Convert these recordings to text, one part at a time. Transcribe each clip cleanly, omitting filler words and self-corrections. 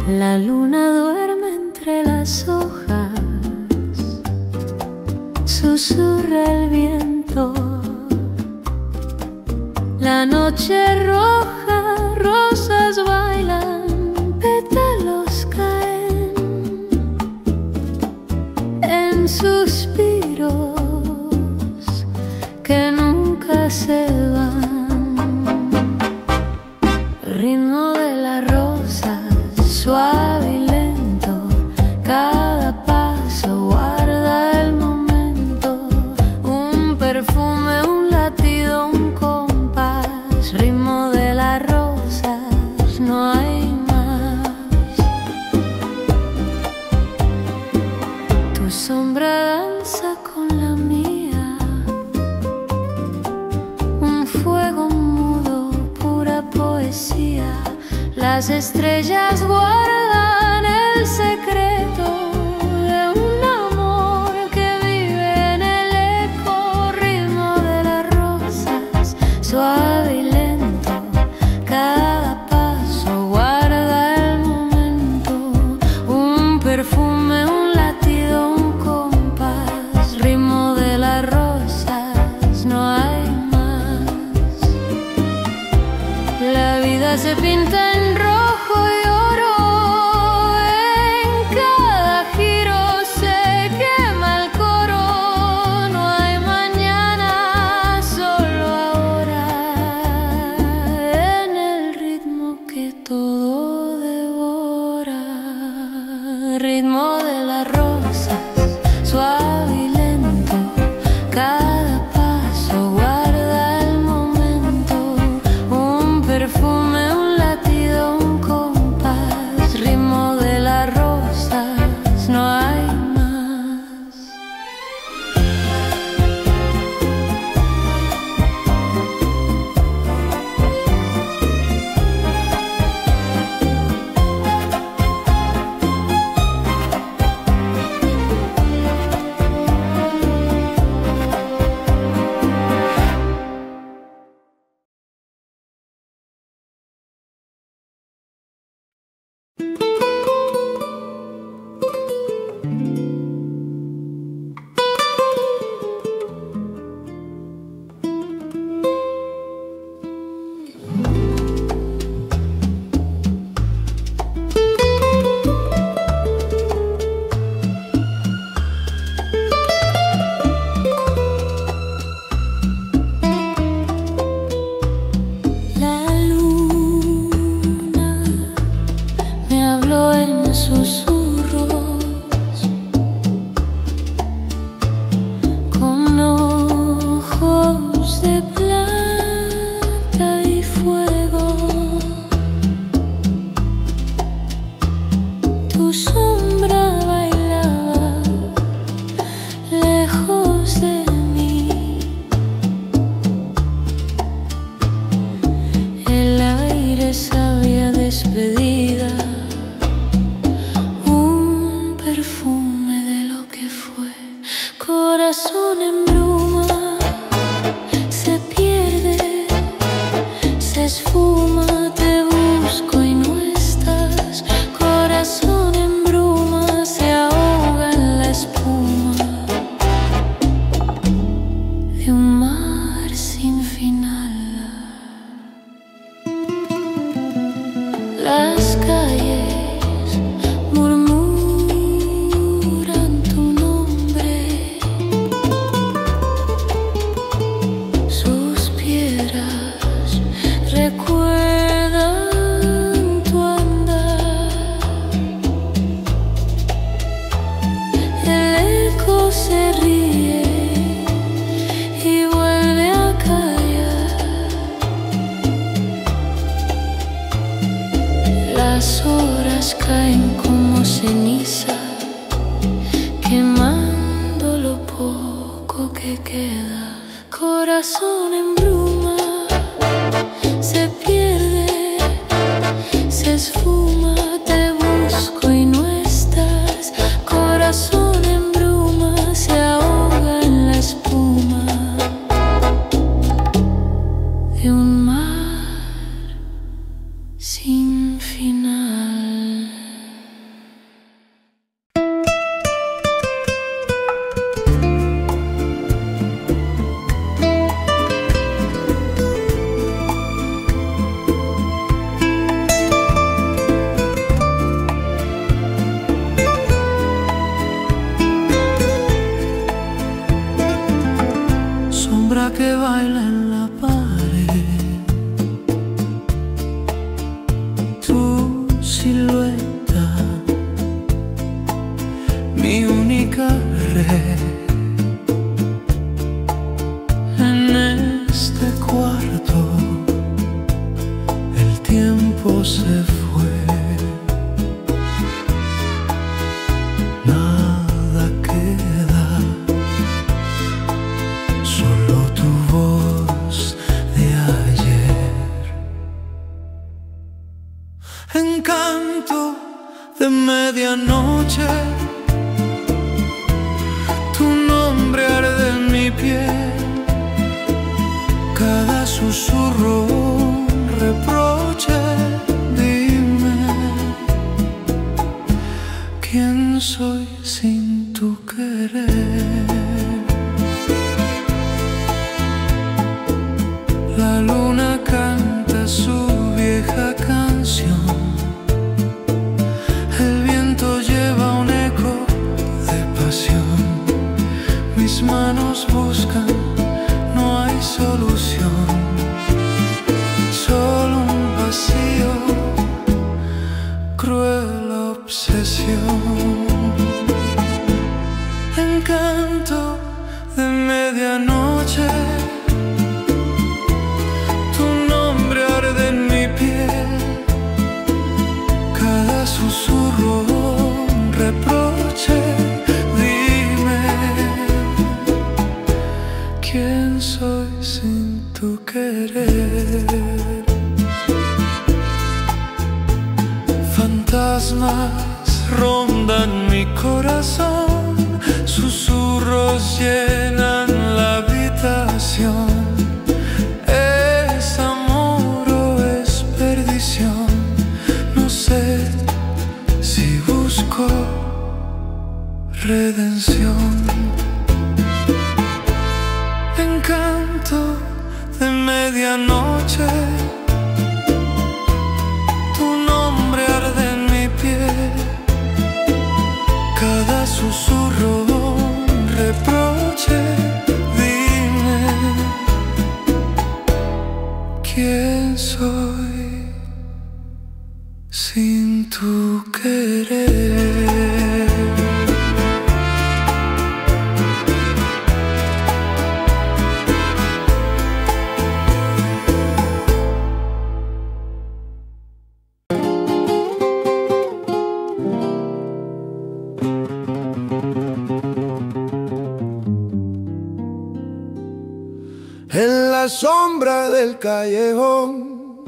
La luna duerme entre las hojas, susurra el viento. La noche roja, rosas bailan, pétalos caen en suspiros que nunca se van. Ritmo de las rosas, suave y lento, cada paso guarda el momento. Un perfume, un latido, un compás. Ritmo de las rosas, no hay más. Tu sombra danza con la mía, un fuego mudo, pura poesía. Las estrellas guardan el secreto de un amor que vive en el eco. Ritmo de las rosas, suave y lento, cada paso guarda el momento. Un perfume, un latido, un compás. Ritmo de las rosas, no hay más. La vida se pinta en rojo y oro, en cada giro se quema el coro. No hay mañana, solo ahora, en el ritmo que todo devora. Ritmo de las rosas, suave y lento, cada paso guarda el momento. Un perfume, un latido, un compás. Ritmo de las rosas, no hay más. La luna me habló en susurros, con ojos de plata y fuego. Tu sombra bailaba lejos de mí. El aire sabía despedida, un perfume de lo que fue. Corazón en bruma, se pierde, se esfuma, te busco y no estás. Corazón en bruma, se ahoga en la espuma de un mar sin final. Las calles murmuran tu nombre, sus piedras recuerdan tu andar. El eco se ríe y vuelve a callar. Las horas caen como ceniza, quemando lo poco que queda. Corazón en bruma, se pierde, se esfuma, te busco y no estás. Corazón en bruma, se ahoga en la espuma de un mar sin final. En este cuarto el tiempo se fue. Nada queda, solo tu voz de ayer. Encanto de medianoche, tu nombre arde en mi piel. Cada susurro un reproche. Dime, ¿quién soy sin tu querer? La luna canta su vieja canción. El viento lleva un eco de pasión. Mis manos buscan, no hay solución. Solo un vacío, cruel obsesión. Encanto de medianoche, tu nombre arde en mi piel. Cada susurro un reproche. Dime, ¿quién soy sin tu querer? Fantasmas rondan mi corazón, susurros llenan la habitación. ¿Es amor o es perdición? No sé si busco redención. Encanto de medianoche, tu nombre arde en mi piel. Cada susurro un reproche. Dime, ¿quién soy sin tu querer? En la sombra del callejón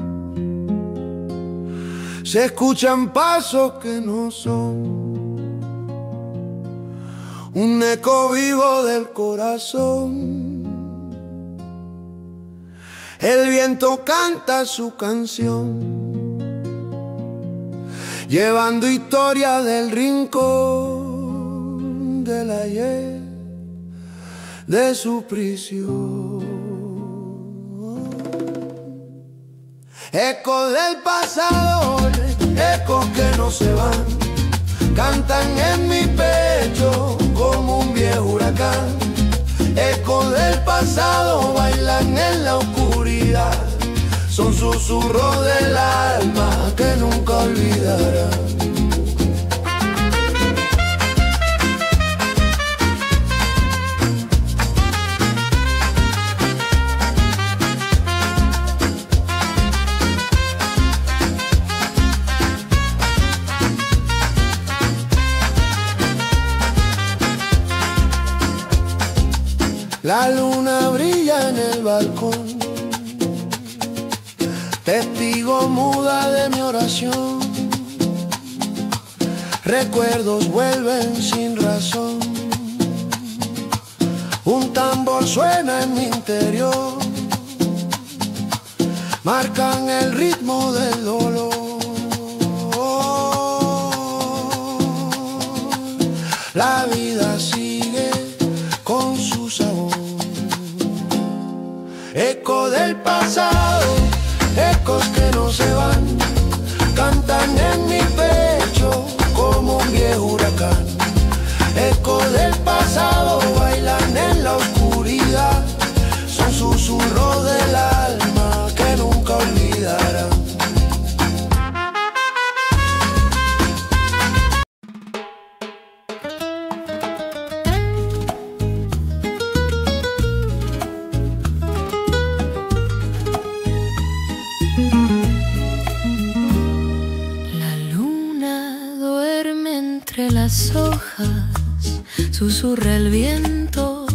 se escuchan pasos que no son, un eco vivo del corazón. El viento canta su canción, llevando historia del rincón del ayer, de su prisión. Ecos del pasado, ecos que no se van, cantan en mi pecho como un viejo huracán. Ecos del pasado bailan en la oscuridad, son susurros del alma que nunca olvidarán. La luna brilla en el balcón, testigo muda de mi oración. Recuerdos vuelven sin razón, un tambor suena en mi interior, marcan el ritmo del dolor. La vida sigue con su sabor. Eco del pasado, ecos que no se van, cantan en mi pecho como un viejo huracán. Eco del pasado bailan en la oscuridad, son susurros del alma que nunca olvidarán. entre las hojas susurra el viento,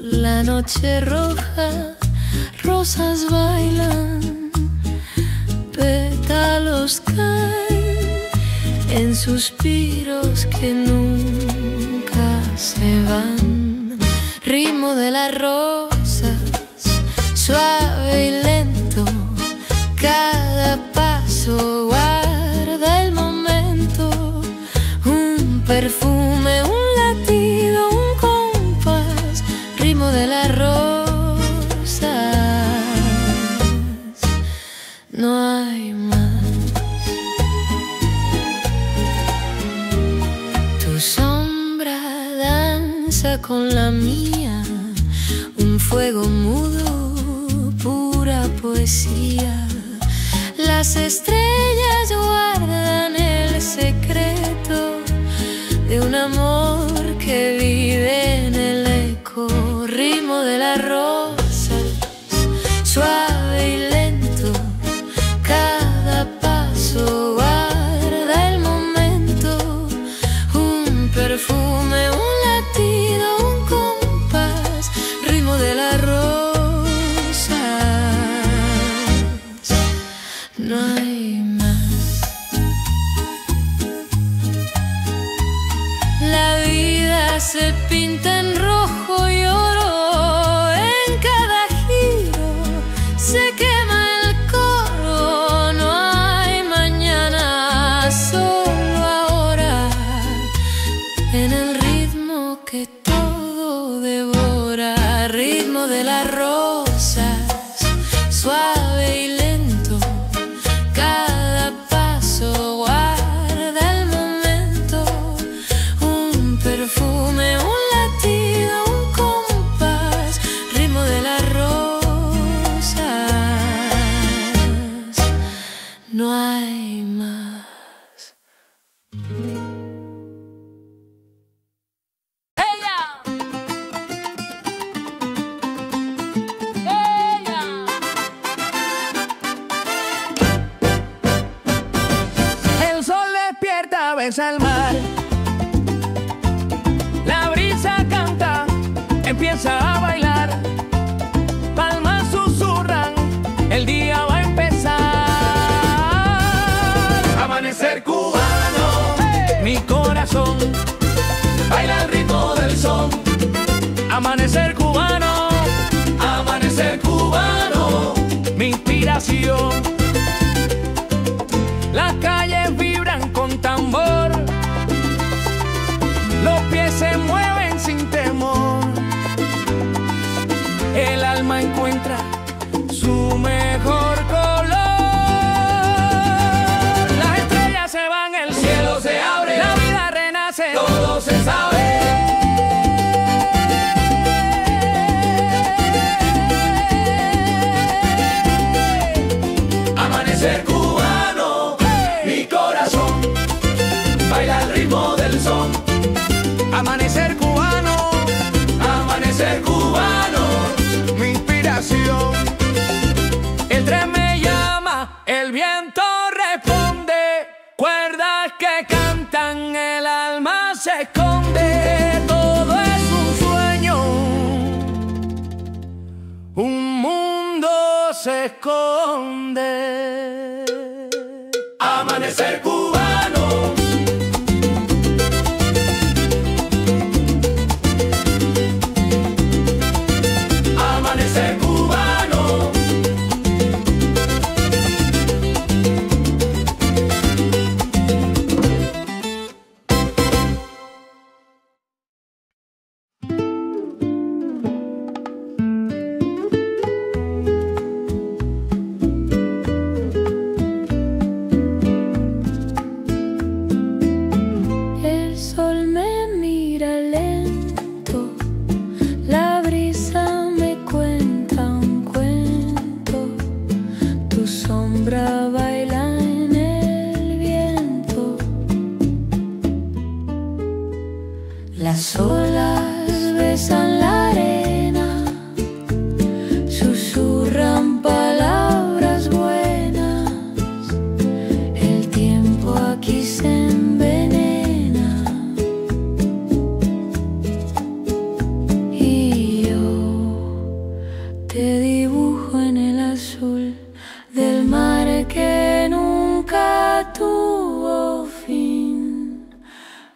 la noche roja, rosas bailan, pétalos caen en suspiros que nunca se van. Ritmo de las rosas, suave y lento, cada paso guarda el momento, un perfume, un latido, un compás, ritmo de las rosas, no hay más. Tu sombra danza con la mía, un fuego mudo, pura poesía. Las estrellas guardan el secreto de un amor que vive en el eco. Ritmo de las rosas, suave y lento, cada paso guarda el momento, un perfume, un latido, un compás, ritmo de las rosas, no hay más. La vida se pinta en rojo y oro, en cada giro se quema el coro. No hay mañana, solo ahora, en el ritmo que todo devora. Ritmo de las rosas, suave y lento, cada paso guarda el momento, un perfume, un latido, un compás, ritmo de las rosas, no hay más. El sol despierta, besa el mar, la brisa canta, empieza a bailar, palmas susurran, el día va a empezar. Amanecer cubano, mi corazón baila al ritmo del son. Amanecer cubano, mi inspiración. Las calles vibran con tambor, los pies se mueven sin temor, el alma encuentra su mejor color. Las estrellas se van, el cielo se abre, la vida renace, todo se sabe. Amanecer cubano, mi corazón baila al ritmo del son. Amanecer cubano, mi inspiración. El tren me llama, el viento responde, cuerdas que cantan, el alma se esconde. Todo es un sueño, un mundo se esconde. Amanecer cubano, amanecer cubano. El sol me mira lento, la brisa me cuenta un cuento, tu sombra baila en el viento. Las olas besan la arena, susurran palabras buenas, el tiempo aquí se envenena.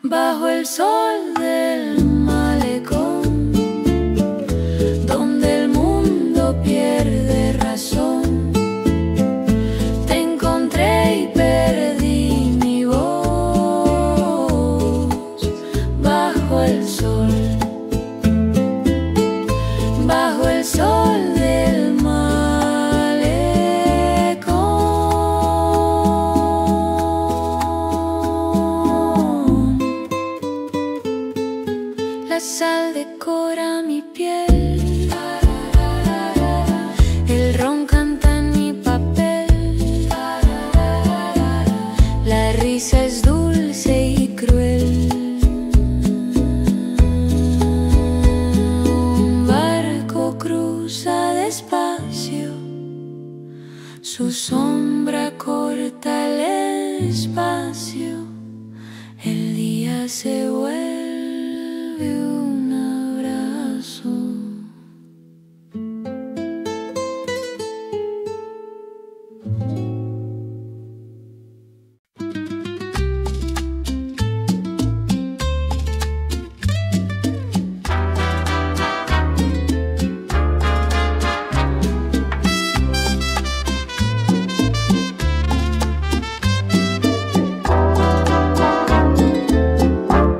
bajo el sol del malecón, donde el mundo pierde razón. Te encontré y perdí mi voz, bajo el sol del malecón. La sal decora mi piel, el ron canta en mi papel, la risa es dulce y cruel. Un barco cruza despacio, su sombra corta el espacio, el día se vuelve un abrazo.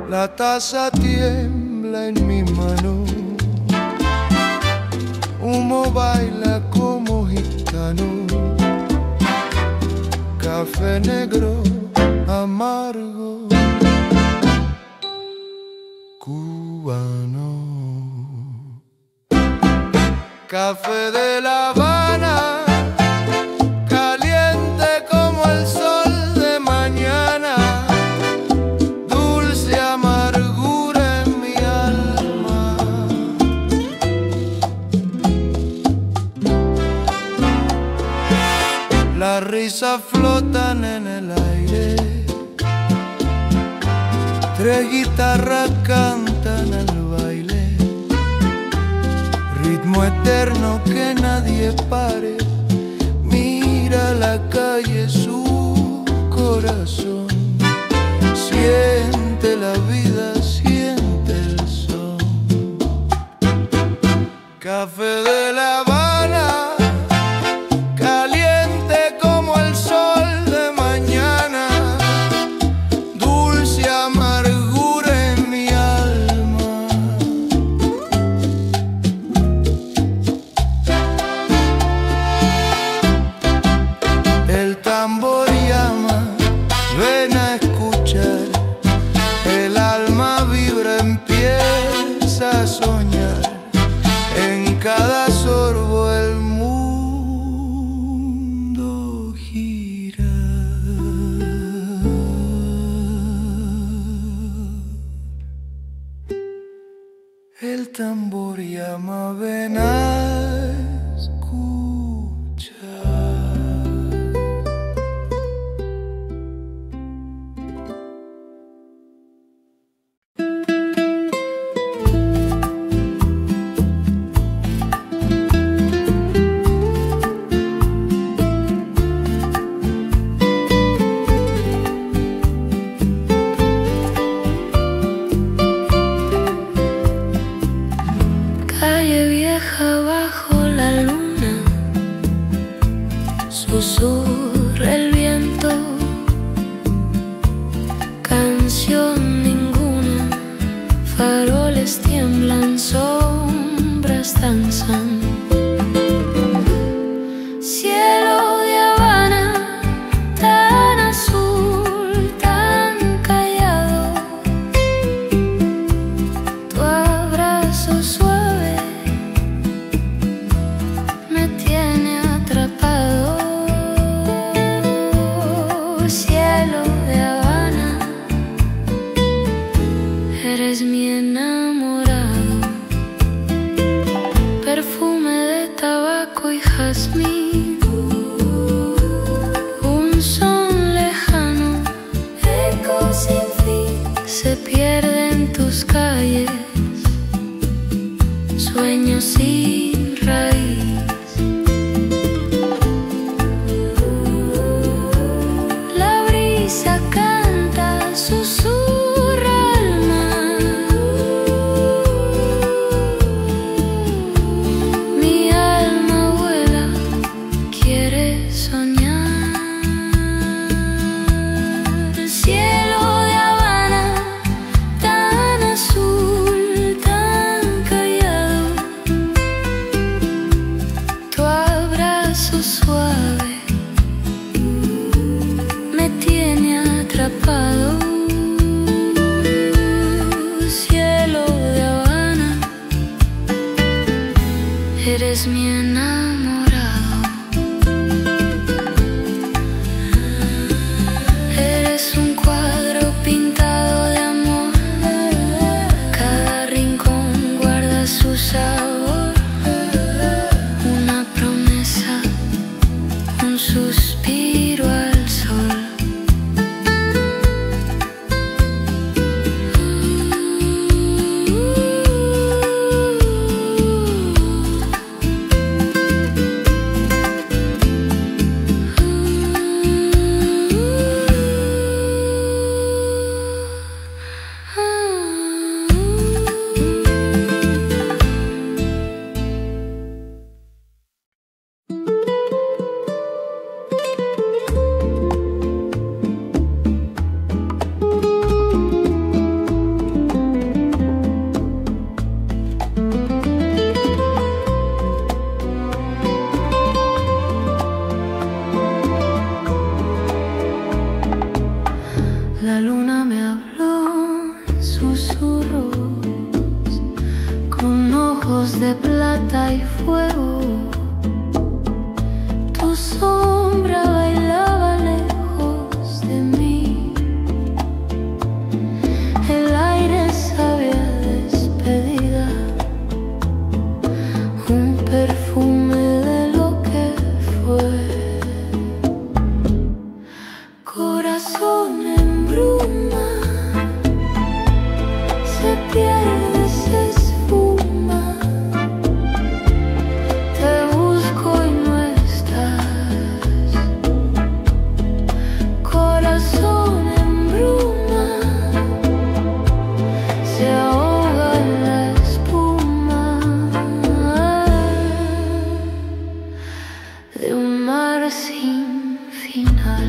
La taza tiembla en mi mano, humo baila como gitano, café negro amargo, cubano, café de La Habana, caliente como el sol de mañana. Las risas flotan en el aire, tres guitarras cantan al baile, ritmo eterno que nadie pare. Mira la calle, su corazón, siente la vida, siente el son. Café de La Habana, caliente como el sol de mañana, dulce amargura en mi alma. El tambor llama, ven a escuchar, el alma vibra, empieza a soñar, en cada sorbo el mundo gira. El tambor llama, ven a escuchar. Calle vieja bajo atrapado, cielo de Habana, eres mi enamorado. Eres un cuadro pintado de amor, cada rincón guarda su sabor, una promesa, un suspiro al sol. La luna me habló en susurros, con ojos de plata y fuego. Tu sombra bailaba lejos de mí, el aire sabía despedida, un perfume de lo que fue. Corazón en bruma, se pierde, se esfuma, te busco y no estás. Corazón en bruma, se ahoga en la espuma de un mar sin final.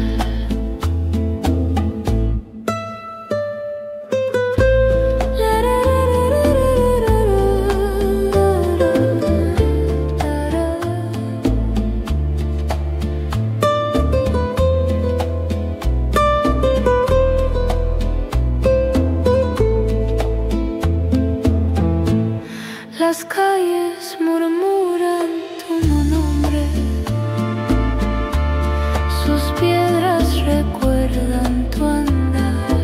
Las calles murmuran tu nombre, sus piedras recuerdan tu andar.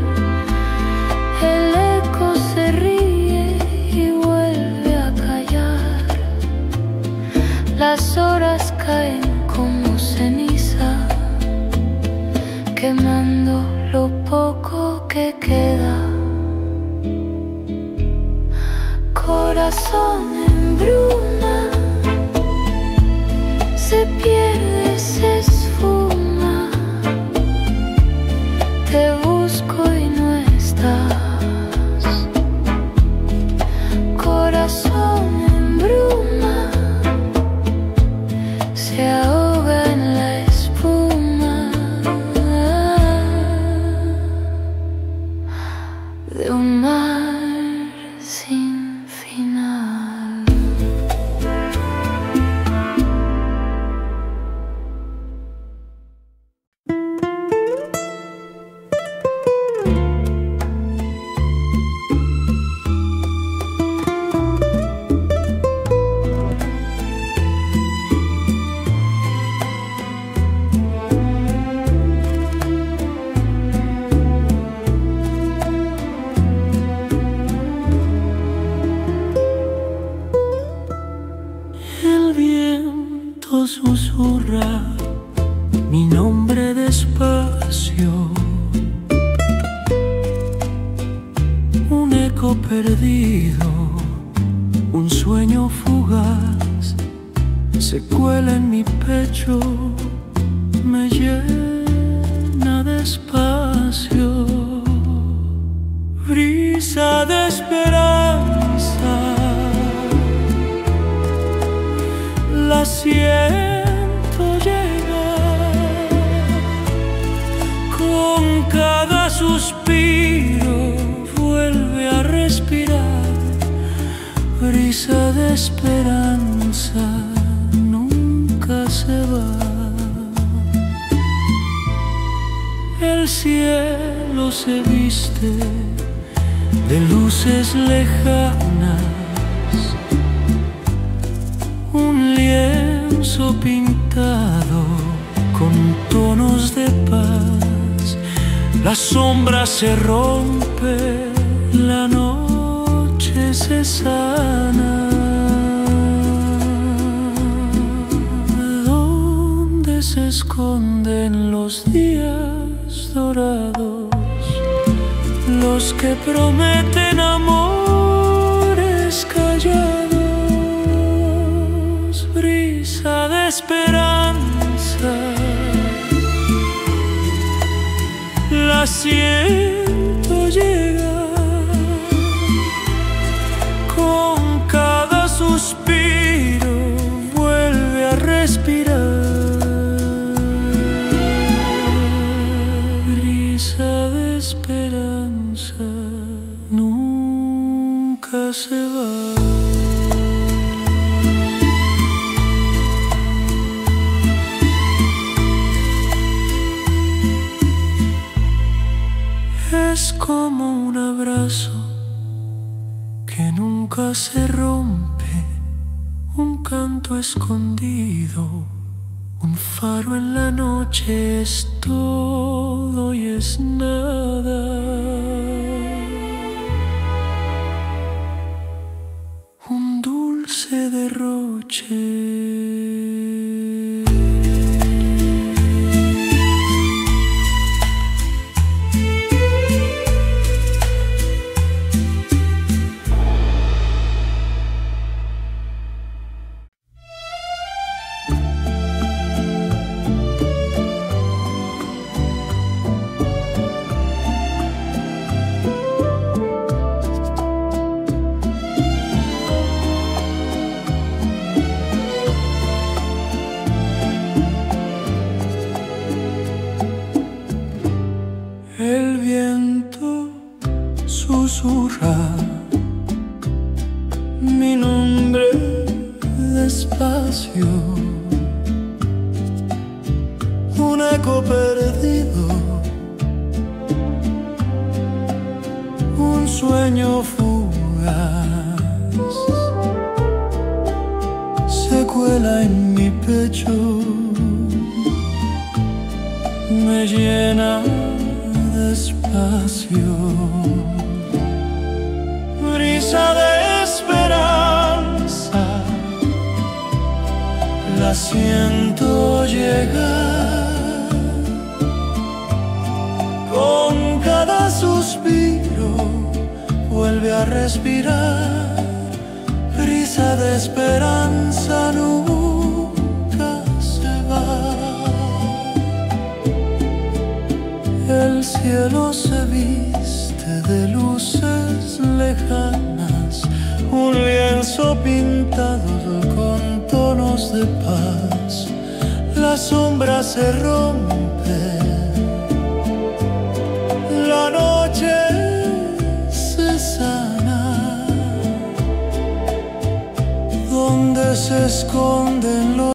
El eco se ríe y vuelve a callar. Las horas caen como ceniza, quemando lo poco que queda. Corazón en bruma, se pierde, se esfuma, te busco y no estás. Corazón en bruma, se ahoga en la espuma de un mar sin final. El viento susurra mi nombre despacio, un eco perdido, un sueño fugaz, se cuela en mi pecho, me llena de espacio, brisa de esperanza, la siento llegar, con cada suspiro vuelve a respirar, brisa de esperanza nunca se va. El cielo se viste de luces lejanas, un lienzo pintado con tonos de paz. La sombra se rompe, la noche se sana. ¿Dónde se esconden los días dorados, los que prometen amores callados? Brisa de esperanza, la siento llegar, con cada suspiro vuelve a respirar. Brisa de esperanza, nunca se va. Es como un abrazo que nunca se rompe, un canto escondido, un faro en la noche. Es todo y es nada. Un dulce derroche. El viento susurra mi nombre despacio, un eco perdido, un sueño fugaz, se cuela en mi pecho, me llena despacio. Brisa de esperanza, la siento llegar, con cada suspiro vuelve a respirar. Brisa de esperanza, nunca se va. El cielo se viste de luces lejanas, un lienzo pintado con tonos de paz. La sombra se rompe, la noche se sana. ¿Dónde se esconden los